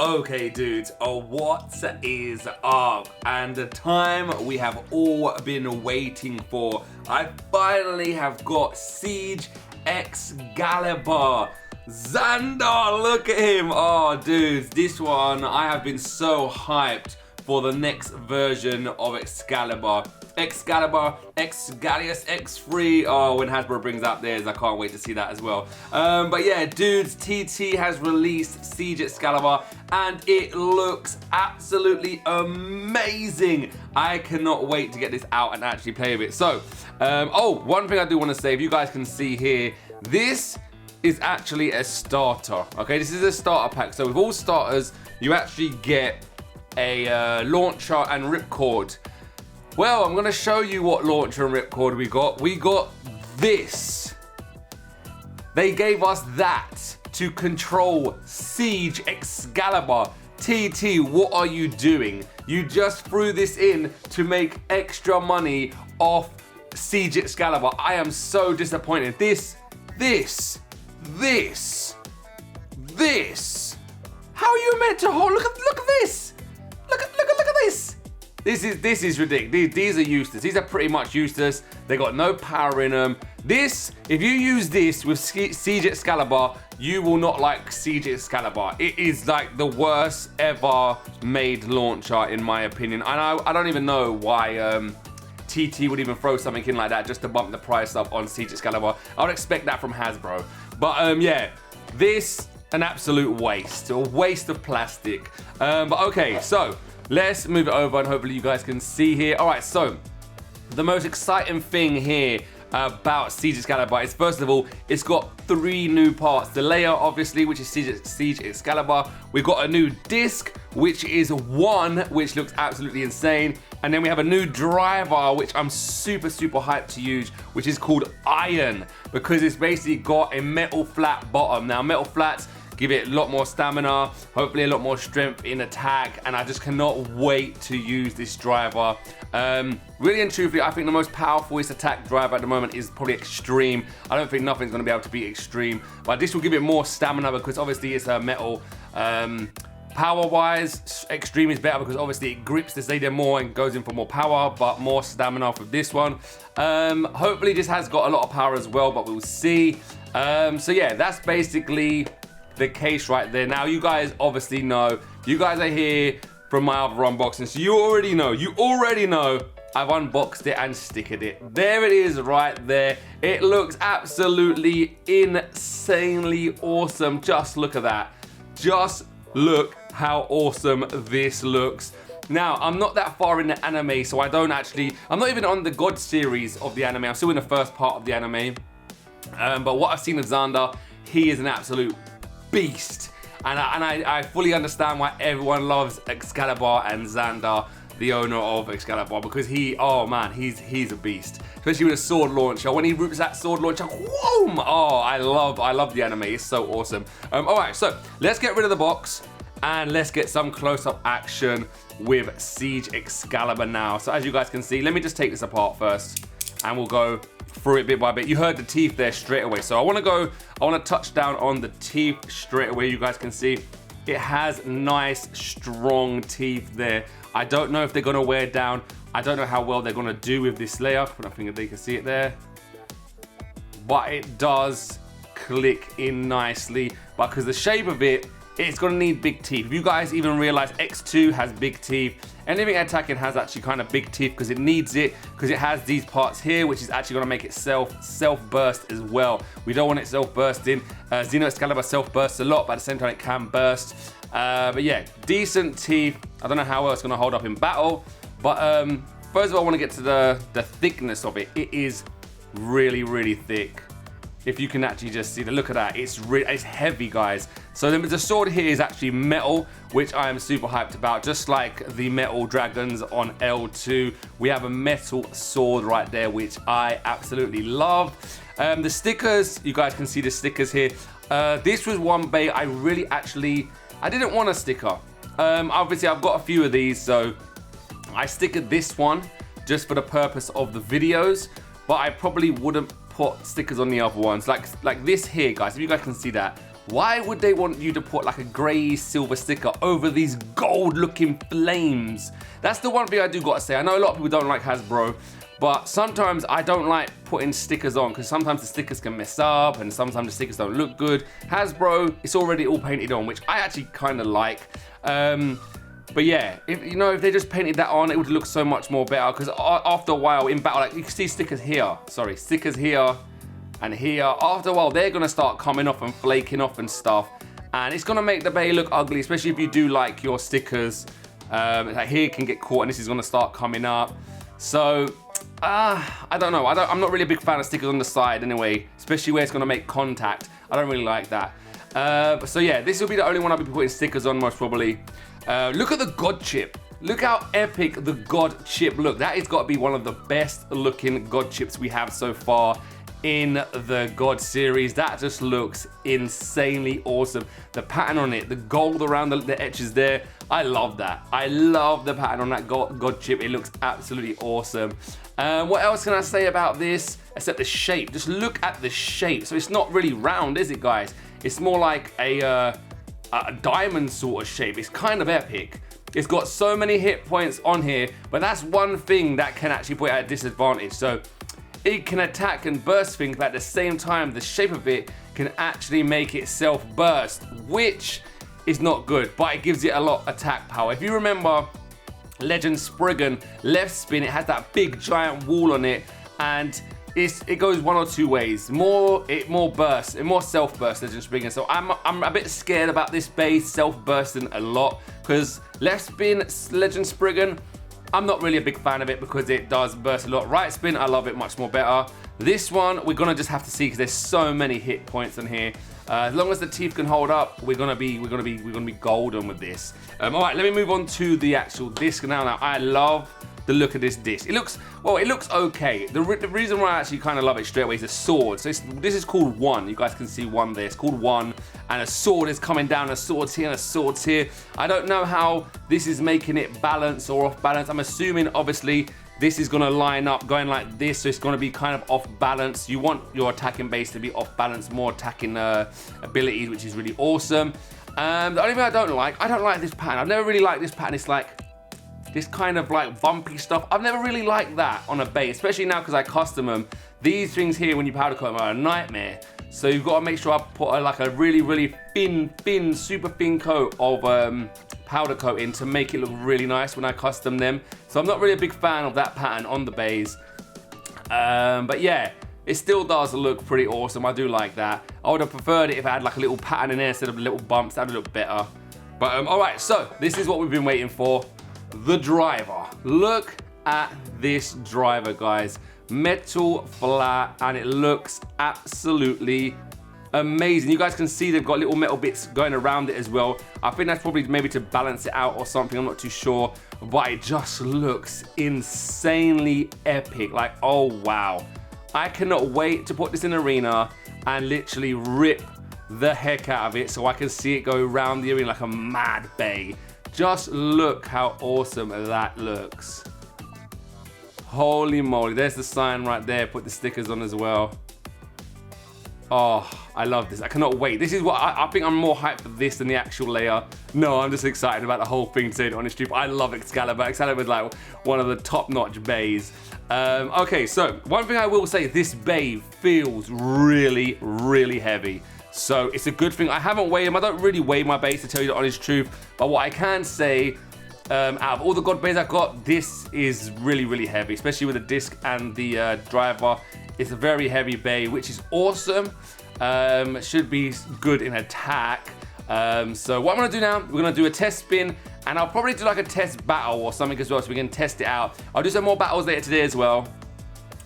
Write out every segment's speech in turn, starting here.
Okay dudes, what is up? And the time we have all been waiting for. I finally have got SIEG XCALIBUR. Xander, look at him. Oh dudes, this one, I have been so hyped for the next version of Excalibur. Excalibur, Xgalius X3. Oh, when Hasbro brings out theirs, I can't wait to see that as well. But yeah, dudes, TT has released SIEG XCALIBUR and it looks absolutely amazing. I cannot wait to get this out and actually play with it. So, one thing I do want to say, if you guys can see here, this is actually a starter. Okay, this is a starter pack. So with all starters, you actually get a launcher and ripcord. Well, I'm gonna show you what launcher and ripcord we got. We got this. They gave us that to control SIEG XCALIBUR. TT, what are you doing? You just threw this in to make extra money off SIEG XCALIBUR. I am so disappointed. This. How are you meant to hold? Look at this. Look at this. This is ridiculous. These are useless. These are pretty much useless. They got no power in them. This, if you use this with SIEG XCALIBUR, you will not like SIEG XCALIBUR. It is like the worst ever made launcher in my opinion. And I don't even know why TT would even throw something in like that just to bump the price up on SIEG XCALIBUR. I would expect that from Hasbro. But yeah, this, an absolute waste. A waste of plastic. But okay, so let's move it over and hopefully you guys can see here. All right, so the most exciting thing here about SIEG XCALIBUR is, first of all, it's got 3 new parts. The layer, obviously, which is SIEG XCALIBUR. We've got a new disc, which is 1, which looks absolutely insane. And then we have a new driver, which I'm super hyped to use, which is called Iron, because it's basically got a metal flat bottom. Now, metal flats give it a lot more stamina, hopefully a lot more strength in attack, and I just cannot wait to use this driver. Really and truthfully, I think the most powerful attack driver at the moment is probably Extreme. I don't think nothing's gonna be able to beat Extreme, but this will give it more stamina because obviously it's a metal. Power-wise, Extreme is better because obviously it grips the stadium more and goes in for more power, but more stamina for this one. Hopefully this has got a lot of power as well, but we'll see. So yeah, that's basically the case right there. Now you guys obviously know, you guys are here from my other unboxing, so you already know I've unboxed it and stickered it. There it is right there. It looks absolutely insanely awesome. Just look at that. Just look how awesome this looks. Now, I'm not that far in the anime, so I'm not even on the God series of the anime. I'm still in the first part of the anime. But what I've seen of Xander, he is an absolute beast. And I fully understand why everyone loves Excalibur and Xander, the owner of Excalibur, because oh man, he's a beast. Especially with a sword launcher. When he rips that sword launcher, whoa! Oh, I love the anime. It's so awesome. All right, so let's get rid of the box and let's get some close-up action with SIEG XCALIBUR now. So as you guys can see, let me just take this apart first and we'll go through it bit by bit. You heard the teeth there straight away. So I want to touch down on the teeth straight away. You guys can see it has nice, strong teeth there. I don't know if they're gonna wear down. I don't know how well they're gonna do with this layer. I don't think they can see it there. But it does click in nicely. But because the shape of it, it's gonna need big teeth. If you guys even realize X2 has big teeth, anything attacking has actually kind of big teeth because it needs it, because it has these parts here, which is actually gonna make it self-burst as well. We don't want it self-bursting. Xeno Excalibur self-bursts a lot, but at the same time it can burst. But yeah, decent teeth. I don't know how well it's gonna hold up in battle, but first of all, I wanna get to the thickness of it. It is really thick. If you can actually just see look at that, it's heavy, guys. So the sword here is actually metal, which I am super hyped about. Just like the metal dragons on L2, we have a metal sword right there, which I absolutely love. The stickers, you guys can see the stickers here. This was one bait I didn't want a sticker. Obviously I've got a few of these, so I stickered this one just for the purpose of the videos, but I probably wouldn't put stickers on the other ones. Like this here, guys, if you guys can see that, Why would they want you to put like a grey silver sticker over these gold looking flames? That's the one thing I do gotta say. I know a lot of people don't like Hasbro, but sometimes I don't like putting stickers on because sometimes the stickers can mess up and sometimes the stickers don't look good. Hasbro, it's already all painted on, which I actually kind of like. But yeah, if they just painted that on, it would look so much more better because after a while in battle, like you can see stickers here, stickers here and here. After a while, they're gonna start coming off and flaking off and stuff. And it's gonna make the bay look ugly, especially if you do like your stickers. Like here can get caught and this is gonna start coming up. So, I don't know. I'm not really a big fan of stickers on the side anyway, especially where it's gonna make contact. I don't really like that. So yeah, this will be the only one I'll be putting stickers on most probably. Look at the God chip. Look how epic the God chip look. That has got to be one of the best looking God chips we have so far in the God series. That just looks insanely awesome. The pattern on it, the gold around the edges there, I love that. I love the pattern on that God chip. It looks absolutely awesome. What else can I say about this except the shape? Just look at the shape. So it's not really round, is it, guys? It's more like a diamond sort of shape. It's kind of epic. It's got so many hit points on here, but that's one thing that can actually put it at a disadvantage. So it can attack and burst things, but at the same time, the shape of it can actually make itself burst, which is not good, but it gives it a lot of attack power. If you remember Legend Spriggan left spin, it has that big giant wall on it, and it goes one or two ways. More burst, more self-burst Legend Spriggan. So I'm a bit scared about this base self-bursting a lot because left spin Legend Spriggan, I'm not really a big fan of it because it does burst a lot. Right spin, I love it much more better. This one, we're gonna just have to see because there's so many hit points on here. As long as the teeth can hold up, we're gonna be golden with this. All right, let me move on to the actual disc now. Now, I love the look of this disc. It looks okay. The reason why I actually kind of love it straight away is the sword. So this is called One. You guys can see One there. It's called One, and a sword is coming down. A sword's here and a sword's here. I don't know how this is making it balance or off balance. I'm assuming obviously this is gonna line up going like this, so it's gonna be kind of off balance. You want your attacking base to be off balance, more attacking abilities, which is really awesome. The only thing I don't like this pattern. I've never really liked this pattern. It's like this kind of like bumpy stuff. I've never really liked that on a base, especially now because I custom them. These things here, when you powder coat them, are a nightmare. So you've got to make sure I put like a really thin, super thin coat of powder coating to make it look really nice when I custom them. So I'm not really a big fan of that pattern on the base. But yeah, it still does look pretty awesome. I do like that. I would have preferred it if I had like a little pattern in there instead of little bumps. That would look better. But all right, so this is what we've been waiting for. The driver. Look at this driver, guys. Metal flat, and it looks absolutely amazing. You guys can see they've got little metal bits going around it as well. I think that's probably maybe to balance it out or something. I'm not too sure, but it just looks insanely epic. Like, oh wow. I cannot wait to put this in arena and literally rip the heck out of it so I can see it go around the arena like a mad bay. Just look how awesome that looks. Holy moly, there's the sign right there. Put the stickers on as well. Oh, I love this. I cannot wait. This is what I think I'm more hyped for this than the actual layer. No, I'm just excited about the whole thing, to be honest with you. I love Excalibur. Excalibur is like one of the top-notch bays. Okay, so one thing I will say, this bay feels really, really heavy. So it's a good thing. I haven't weighed them. I don't really weigh my bays, to tell you the honest truth. But what I can say, out of all the God bays I've got, this is really, really heavy, especially with the disc and the driver. It's a very heavy bay, which is awesome. Should be good in attack. So what I'm gonna do now, we're gonna do a test spin, and I'll probably do like a test battle or something as well, so we can test it out. I'll do some more battles later today as well.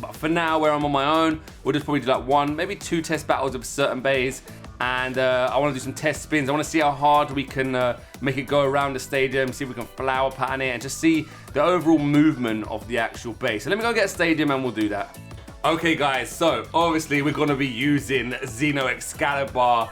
But for now, where I'm on my own, we'll just probably do like one, maybe two test battles of certain bays. And I want to do some test spins. I want to see how hard we can make it go around the stadium, see if we can flower pattern it, and just see the overall movement of the actual base. So let me go get a stadium and we'll do that. Okay guys, so obviously we're going to be using Xeno Excalibur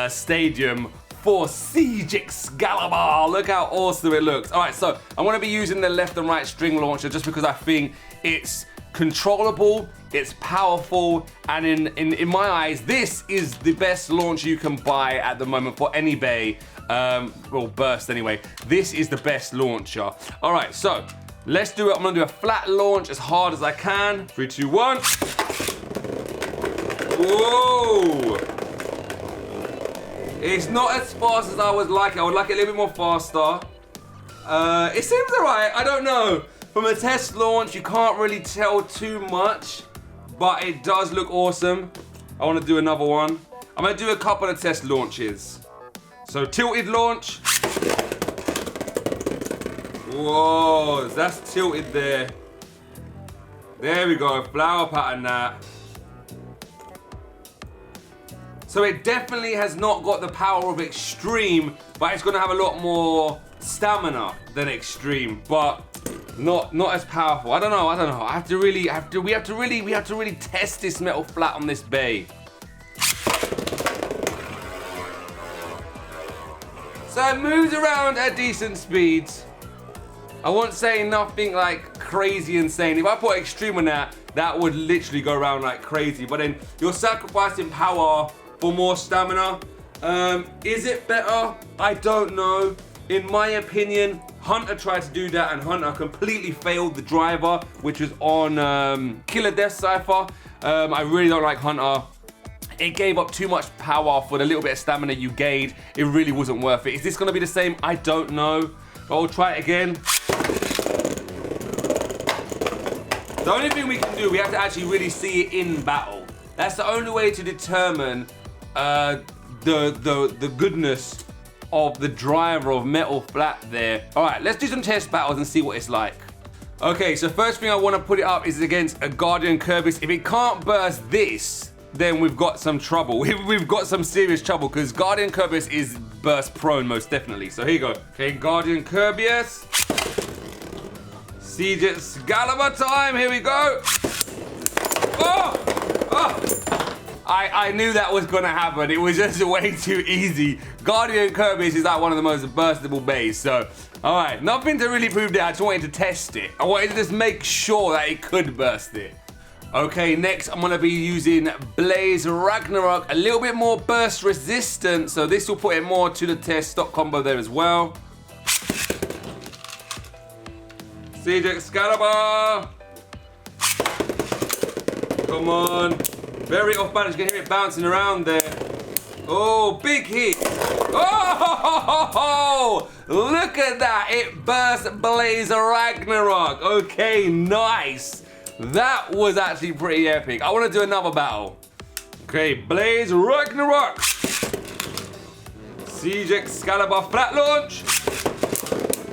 Stadium for SIEG XCALIBUR. Look how awesome it looks. All right, so I'm going to be using the left and right string launcher just because I think it's controllable, it's powerful, and in my eyes, this is the best launch you can buy at the moment for any bay, well, burst anyway. This is the best launcher. All right, so let's do it. I'm gonna do a flat launch as hard as I can. 3, 2, 1. Whoa! It's not as fast as I would like it. I would like it a little bit more faster. It seems alright, I don't know. From a test launch, you can't really tell too much, but it does look awesome. I want to do another one. I'm going to do a couple of test launches. So tilted launch. Whoa, that's tilted there. There we go, flower pattern that. So it definitely has not got the power of Extreme, but it's going to have a lot more stamina than Extreme, but not as powerful. I don't know. We have to really test this metal flat on this bay. So it moves around at decent speeds. I won't say nothing like crazy insane. If I put Extreme on that would literally go around like crazy, but then you're sacrificing power for more stamina. Is it better? I don't know. In my opinion, Hunter tried to do that and Hunter completely failed the driver, which was on Killer Death Cypher. I really don't like Hunter. It gave up too much power for the little bit of stamina you gained. It really wasn't worth it. Is this gonna be the same? I don't know, but we'll try it again. The only thing we can do, we have to actually really see it in battle. That's the only way to determine the goodness of the driver of metal flat there. All right, let's do some test battles and see what it's like. Okay, so first thing I want to put it up is against a Guardian Kerberos. If it can't burst this, then we've got some trouble. We've got some serious trouble because Guardian Kerberos is burst prone most definitely. So here you go. Okay, Guardian Kerberos. SIEG XCALIBUR time, here we go. Oh! Oh! I knew that was gonna happen. It was just way too easy. Guardian Kerberos is like one of the most burstable bays. So, all right, nothing to really prove that. I just wanted to test it. I wanted to just make sure that it could burst it. Okay, next I'm gonna be using Blaze Ragnarok, a little bit more burst resistant. So this will put it more to the test. Stock combo there as well. SIEG XCALIBUR. Come on. Very off balance, you can hear it bouncing around there. Oh, big hit. Oh, look at that. It burst Blaze Ragnarok. Okay, nice. That was actually pretty epic. I want to do another battle. Okay, Blaze Ragnarok. SIEG XCALIBUR flat launch.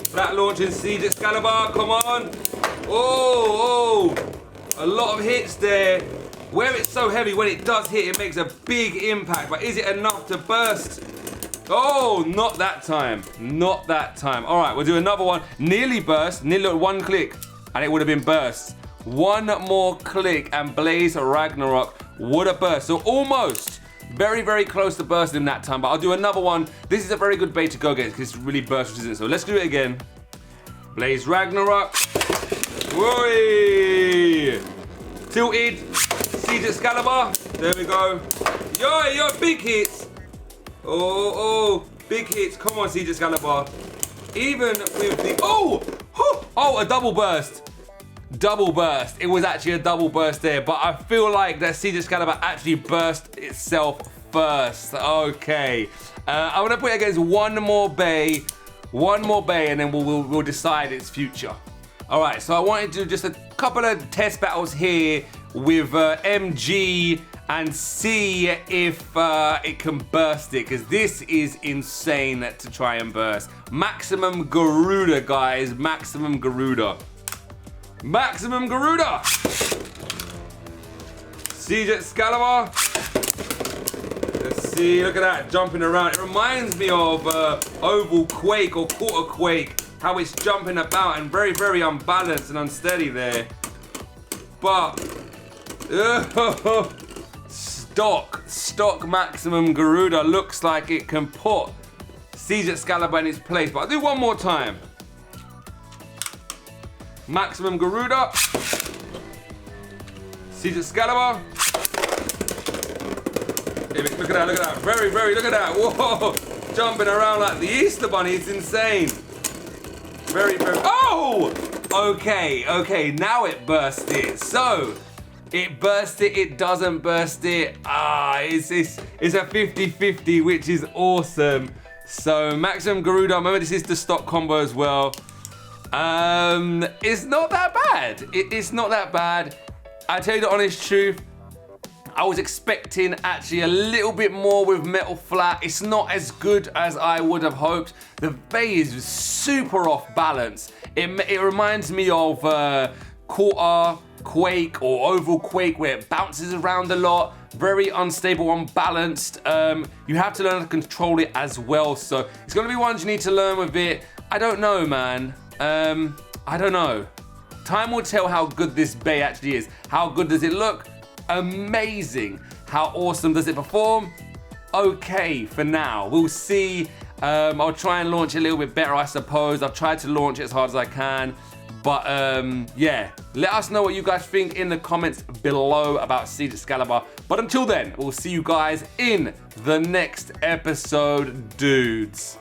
Flat launch in SIEG XCALIBUR, come on. Oh, a lot of hits there. Where it's so heavy, when it does hit, it makes a big impact, but is it enough to burst? Oh, not that time, not that time. All right, we'll do another one. Nearly burst, nearly one click, and it would have been burst. One more click, and Blaze Ragnarok would have burst. So almost, very, very close to bursting that time, but I'll do another one. This is a very good bait to go against, because it's really burst resistant. So let's do it again. Blaze Ragnarok. Whoa! Tilted. SIEG XCALIBUR. There we go. Yo, big hits. Oh, big hits. Come on, SIEG XCALIBUR. Even with the, a double burst. Double burst. It was actually a double burst there, but I feel like that SIEG XCALIBUR actually burst itself first. Okay. I'm gonna put it against one more bay, and then we'll decide its future. All right, so I wanted to do just a couple of test battles here with MG and see if it can burst it, because this is insane to try and burst. Maximum Garuda, guys, maximum Garuda. Maximum Garuda! SIEG XCALIBUR. Let's see, look at that, jumping around. It reminds me of Oval Quake or Quarter Quake, how it's jumping about and very, very unbalanced and unsteady there. But, stock Maximum Garuda looks like it can put SIEG XCALIBUR in its place. But I'll do one more time. Maximum Garuda. SIEG XCALIBUR. Look at that, look at that. Very, very, look at that. Whoa! Jumping around like the Easter Bunny. It's insane. Very, very. Oh! Okay, now it burst it. So, it burst it, it doesn't burst it. It's a 50-50, which is awesome. So, Maximum Garuda, remember this is the stock combo as well. It's not that bad. It's not that bad. I tell you the honest truth, I was expecting actually a little bit more with metal flat. It's not as good as I would have hoped. The bass is super off balance. It reminds me of quarter Quake or oval Quake where it bounces around a lot. Very unstable, unbalanced. You have to learn to control it as well. So it's gonna be ones you need to learn with it. I don't know, man. I don't know. Time will tell how good this bay actually is. How good does it look? Amazing. How awesome does it perform? Okay, for now. We'll see. I'll try and launch it a little bit better, I suppose. I've tried to launch it as hard as I can. But yeah, let us know what you guys think in the comments below about SIEG XCALIBUR. But until then, we'll see you guys in the next episode, dudes.